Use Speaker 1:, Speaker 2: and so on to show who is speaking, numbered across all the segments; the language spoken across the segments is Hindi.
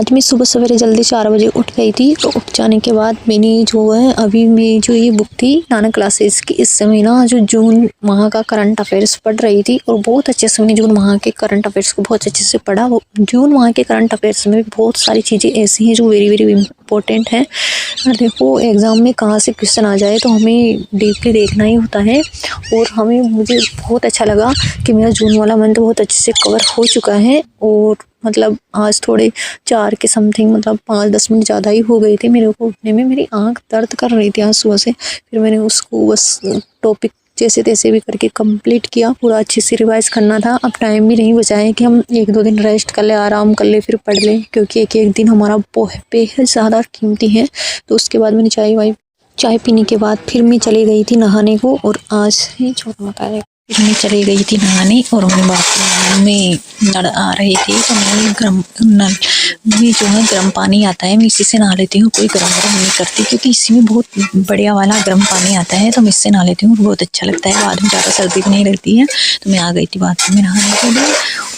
Speaker 1: आज मैं सुबह सवेरे जल्दी 4 बजे उठ गई थी। तो उठ जाने के बाद मैंने जो है अभी मैं जो ये बुक थी नाना क्लासेस की, इस समय ना जो जून माह का करंट अफेयर्स पढ़ रही थी और बहुत अच्छे से मैंने जून माह के करंट अफेयर्स को बहुत अच्छे से पढ़ा। वो जून माह के करंट अफेयर्स में बहुत सारी चीज़ें ऐसी हैं जो वेरी वेरी इम्पोर्टेंट हैं। और देखो एग्ज़ाम में कहाँ से क्वेश्चन आ जाए तो हमें डीपली देखना ही होता है। और मुझे बहुत अच्छा लगा कि मेरा जून वाला मंथ बहुत अच्छे से कवर हो चुका है। और मतलब आज थोड़े 4 के समथिंग मतलब 5-10 मिनट ज़्यादा ही हो गई थी मेरे को उठने में। मेरी आंख दर्द कर रही थी आज सुबह से। फिर मैंने उसको बस टॉपिक जैसे तैसे भी करके कंप्लीट किया। पूरा अच्छे से रिवाइज करना था। अब टाइम भी नहीं बचा है कि हम 1-2 दिन रेस्ट कर ले, आराम कर ले, फिर पढ़ लें, क्योंकि एक एक दिन हमारा बेहद ज़्यादा कीमती है। तो उसके बाद मैंने चाय पीने के बाद फिर मैं चली गई थी नहाने को। और आज ही छोटा मोटा है, फिर मैं चली गई थी नहाने और मैं बाथरूम में नल आ रही थी तो मैं नल में जो है गर्म पानी आता है, मैं इसी से नहा लेती हूँ। कोई गर्म नहीं करती क्योंकि इसी में बहुत बढ़िया वाला गर्म पानी आता है तो मैं इससे नहा लेती हूँ। बहुत अच्छा लगता है, बाद में ज़्यादा सर्दी भी नहीं लगती है। तो मैं आ गई थी बाथरूम में नहाने के लिए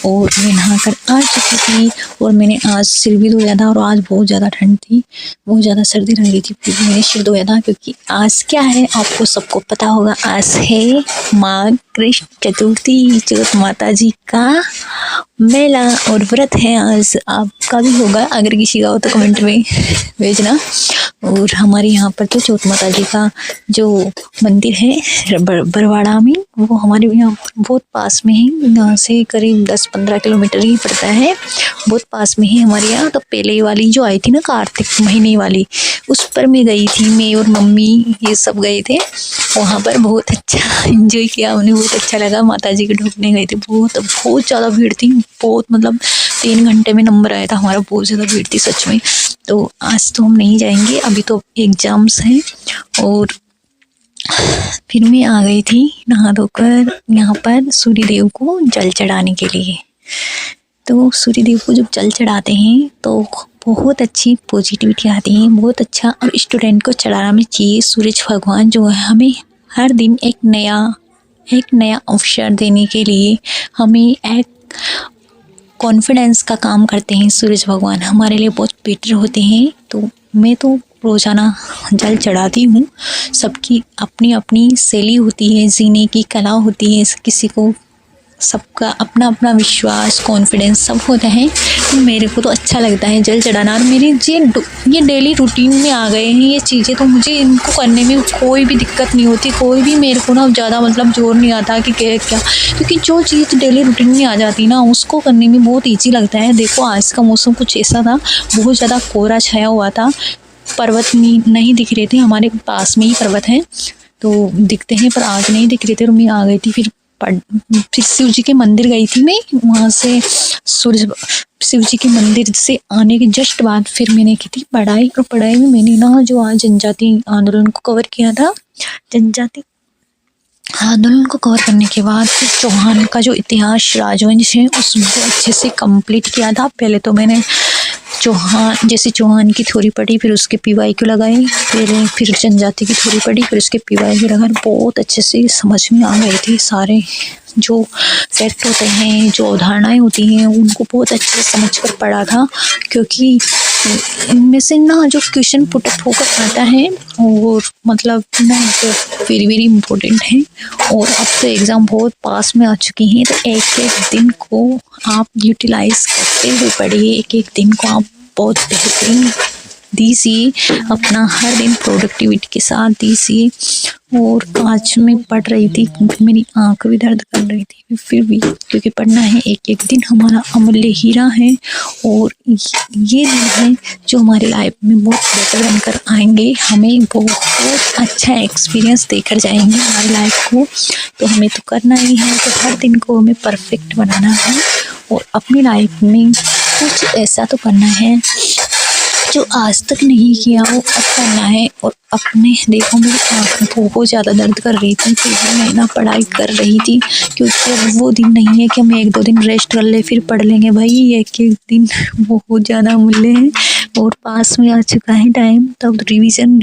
Speaker 1: और मैं नहा कर आ चुकी थी। और मैंने आज सिर भी धोया था और आज बहुत ज़्यादा ठंड थी, बहुत ज़्यादा सर्दी लग रही थी, फिर भी मैंने सिर धोया था। क्योंकि आज क्या है आपको सबको पता होगा, आज है माघ कृष्ण चतुर्थी, चौथ माता जी का मेला और व्रत है। आज आपका भी होगा, अगर किसी का हो तो कमेंट में भेजना। और हमारे यहाँ पर तो चौथ माता जी का जो मंदिर है बरवाड़ा में, वो हमारे यहाँ बहुत पास में है। यहाँ से करीब 10-15 किलोमीटर ही पड़ता है, बहुत पास में ही हमारे यहाँ। तो पहले वाली जो आई थी ना कार्तिक महीने वाली, उस पर मैं गई थी, मैं और मम्मी ये सब गए थे वहाँ पर। बहुत अच्छा एंजॉय किया हमने, बहुत अच्छा लगा। माता जी के ढूंढने गए थे, बहुत ज़्यादा भीड़ थी, बहुत मतलब 3 घंटे में नंबर आया था हमारा, बहुत ज़्यादा भीड़ थी सच में। तो आज तो हम नहीं जाएंगे, अभी तो एग्जाम्स हैं। और फिर मैं आ गई थी नहा धोकर यहाँ पर सूर्य देव को जल चढ़ाने के लिए। तो सूर्य देव को जब जल चढ़ाते हैं तो बहुत अच्छी पॉजिटिविटी आती है, बहुत अच्छा। और स्टूडेंट को चढ़ाना भी चाहिए। सूरज भगवान जो है हमें हर दिन एक नया अवसर देने के लिए हमें एक कॉन्फिडेंस का काम करते हैं। सूरज भगवान हमारे लिए बहुत बेटर होते हैं। तो मैं तो रोज़ाना जल चढ़ाती हूँ। सबकी अपनी अपनी शैली होती है, जीने की कला होती है, किसी को सबका अपना अपना विश्वास कॉन्फिडेंस सब होता है। तो मेरे को तो अच्छा लगता है जल चढ़ाना। और मेरी ये डेली रूटीन में आ गए हैं ये चीज़ें, तो मुझे इनको करने में कोई भी दिक्कत नहीं होती, कोई भी मेरे को ना ज़्यादा मतलब जोर नहीं आता कि क्या, क्योंकि जो चीज़ डेली रूटीन में आ जाती ना उसको करने में बहुत ईजी लगता है। देखो आज का मौसम कुछ ऐसा था, बहुत ज़्यादा कोहरा छाया हुआ था, पर्वत नहीं दिख रहे थे, हमारे पास में ही पर्वत हैं तो दिखते हैं, पर आज नहीं दिख रहे थे। और मैं आ गई थी, फिर शिव जी के मंदिर गई थी मैं। वहाँ से शिव जी के मंदिर से आने के जस्ट बाद फिर मैंने की थी पढ़ाई। और पढ़ाई में मैंने ना जो आज जनजाति आंदोलन को कवर किया था, जनजाति आंदोलन को कवर करने के बाद फिर चौहान का जो इतिहास राजवंश है उसको अच्छे से कंप्लीट किया था। पहले तो मैंने चौहान की थ्योरी पढ़ी, फिर उसके PYQ लगाई, फिर जनजाति की थ्योरी पढ़ी, फिर उसके PYQ लगाई। बहुत अच्छे से समझ में आ गई थी। सारे जो फैक्ट होते हैं, जो अवधारणाएं होती हैं, उनको बहुत अच्छे से समझ कर पढ़ा था। क्योंकि इनमें से ना जो क्वेश्चन पुट अप होकर आता है और मतलब ना वेरी वेरी इम्पोर्टेंट है। और अब तो एग्ज़ाम बहुत पास में आ चुकी हैं, तो एक एक दिन को आप यूटिलाइज करते हुए पढ़िए, एक एक दिन को आप बहुत बेहतरीन दीजिए, अपना हर दिन प्रोडक्टिविटी के साथ दीजिए। और आज मैं पढ़ रही थी, मेरी आंख भी दर्द कर रही थी, फिर भी क्योंकि पढ़ना है, एक एक दिन हमारा अमूल्य हीरा है। और ये दिन है जो हमारी लाइफ में बहुत बेटर बनकर आएंगे, हमें बहुत अच्छा एक्सपीरियंस देकर जाएंगे हमारी लाइफ को। तो हमें तो करना ही है, तो हर दिन को हमें परफेक्ट बनाना है और अपनी लाइफ में कुछ ऐसा तो करना है जो आज तक नहीं किया वो अब करना है। और अपने देखो मेरी आँख बहुत ज़्यादा दर्द कर रही थी, फिर भी मैं ना पढ़ाई कर रही थी। क्योंकि अब वो दिन नहीं है कि हम 1-2 दिन रेस्ट कर ले फिर पढ़ लेंगे, भाई एक एक दिन बहुत ज़्यादा मूल्य है और पास में आ चुका है टाइम। तब रिवीजन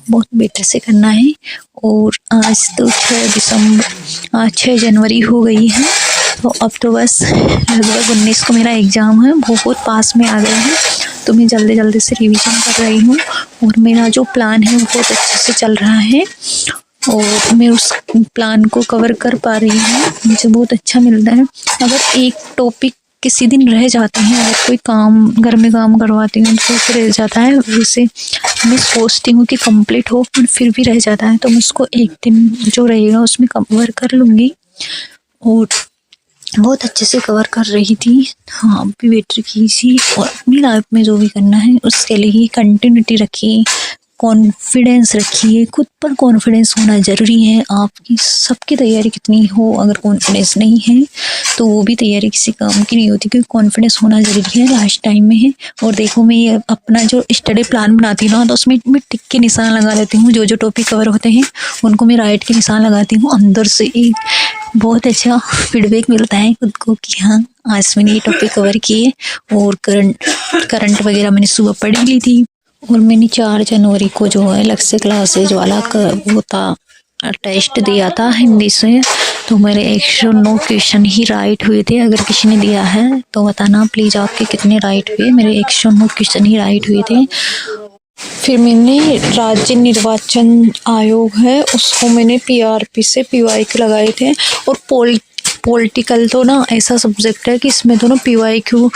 Speaker 1: बहुत बेटर से करना है। और आज तो 6 जनवरी हो गई है तो अब तो बस लगभग 19 को मेरा एग्ज़ाम है, बहुत पास में आ गए हैं, तो मैं जल्दी जल्दी से रिवीजन कर रही हूँ और मेरा जो प्लान है वो बहुत अच्छे से चल रहा है और मैं उस प्लान को कवर कर पा रही हूँ, मुझे बहुत अच्छा मिलता है। अगर एक टॉपिक किसी दिन रह जाते हैं, अगर कोई काम घर में काम करवाती हूँ तो फिर रह जाता है, वैसे मैं सोचती हूँ कि कंप्लीट हो पर फिर भी रह जाता है, तो मैं उसको एक दिन जो रहेगा उसमें कवर कर लूँगी और बहुत अच्छे से कवर कर रही थी। हाँ, अभी बेटर कीजिए और अपनी लाइफ में जो भी करना है उसके लिए कंटिन्यूटी रखिए, कॉन्फिडेंस रखिए, खुद पर कॉन्फिडेंस होना ज़रूरी है। आपकी सबकी तैयारी कितनी हो, अगर कॉन्फिडेंस नहीं है तो वो भी तैयारी किसी काम की नहीं होती, क्योंकि कॉन्फिडेंस होना ज़रूरी है, लास्ट टाइम में है। और देखो मैं ये अपना जो स्टडी प्लान बनाती हूँ ना, तो उसमें मैं टिक के निशान लगा लेती हूँ, जो जो टॉपिक कवर होते हैं उनको मैं राइट के निशान लगाती हूँ। अंदर से एक बहुत अच्छा फीडबैक मिलता है खुद को कि हाँ, आज मैंने ये टॉपिक कवर किए। और करंट वगैरह मैंने सुबह पढ़ ली थी। और मैंने 4 जनवरी को जो है लक्ष्य क्लासेज वाला वो था टेस्ट दिया था हिंदी से, तो मेरे 109 क्वेश्चन ही राइट हुए थे। अगर किसी ने दिया है तो बताना प्लीज़ आपके कितने राइट हुए। मेरे 109 क्वेश्चन ही राइट हुए थे। फिर मैंने राज्य निर्वाचन आयोग है उसको मैंने PRP से PYQ लगाए थे। और पॉलिटिकल तो ना ऐसा सब्जेक्ट है कि इसमें तो ना PYQ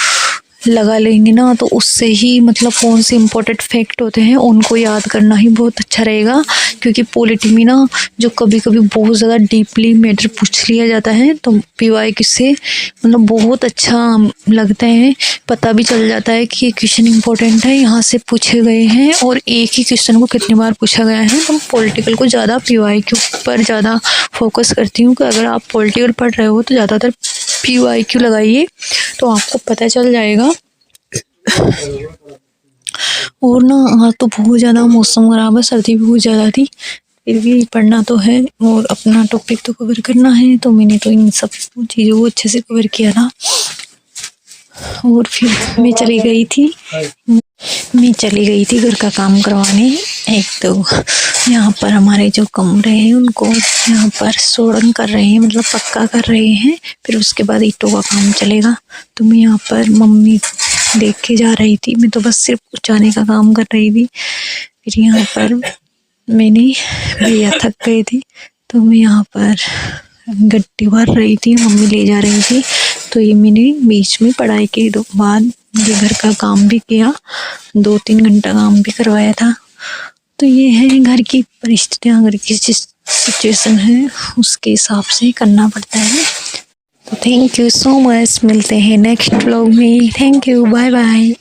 Speaker 1: लगा लेंगे ना तो उससे ही मतलब कौन से इम्पोर्टेंट फैक्ट होते हैं उनको याद करना ही बहुत अच्छा रहेगा, क्योंकि पॉलिटी में ना जो कभी कभी बहुत ज़्यादा डीपली मैटर पूछ लिया जाता है, तो PYQ से मतलब बहुत अच्छा लगता है, पता भी चल जाता है कि ये क्वेश्चन इम्पोर्टेंट है, यहाँ से पूछे गए हैं और एक ही क्वेश्चन को कितनी बार पूछा गया है। तो पॉलिटिकल को ज़्यादा PYQ पर ज़्यादा फोकस करती हूँ कि अगर आप पॉलिटिकल पढ़ रहे हो तो ज़्यादातर PYQ लगाइए तो आपको पता चल जाएगा। और ना आज तो बहुत ज़्यादा मौसम खराब है, सर्दी भी बहुत ज़्यादा थी, फिर भी पढ़ना तो है और अपना टॉपिक तो कवर करना है, तो मैंने तो इन सब चीज़ों को अच्छे से कवर किया था। और फिर मैं चली गई थी घर का काम करवाने। एक तो यहाँ पर हमारे जो कमरे हैं उनको यहाँ पर सोड़न कर रहे हैं, मतलब पक्का कर रहे हैं, फिर उसके बाद ईंटों का काम चलेगा। तो मैं यहाँ पर मम्मी देख के जा रही थी, मैं तो बस सिर्फ उचाने का काम कर रही थी। फिर यहाँ पर मैंने भैया थक गए थे तो मैं यहाँ पर गट्टी भर रही थी, मम्मी ले जा रही थी। तो ये मैंने बीच में पढ़ाई के बाद ये घर का काम भी किया, 2-3 घंटा काम भी करवाया था। तो ये है घर की परिस्थितियाँ, घर की सिचुएशन है उसके हिसाब से करना पड़ता है। तो थैंक यू सो मच, मिलते हैं नेक्स्ट व्लॉग में। Thank you, bye bye.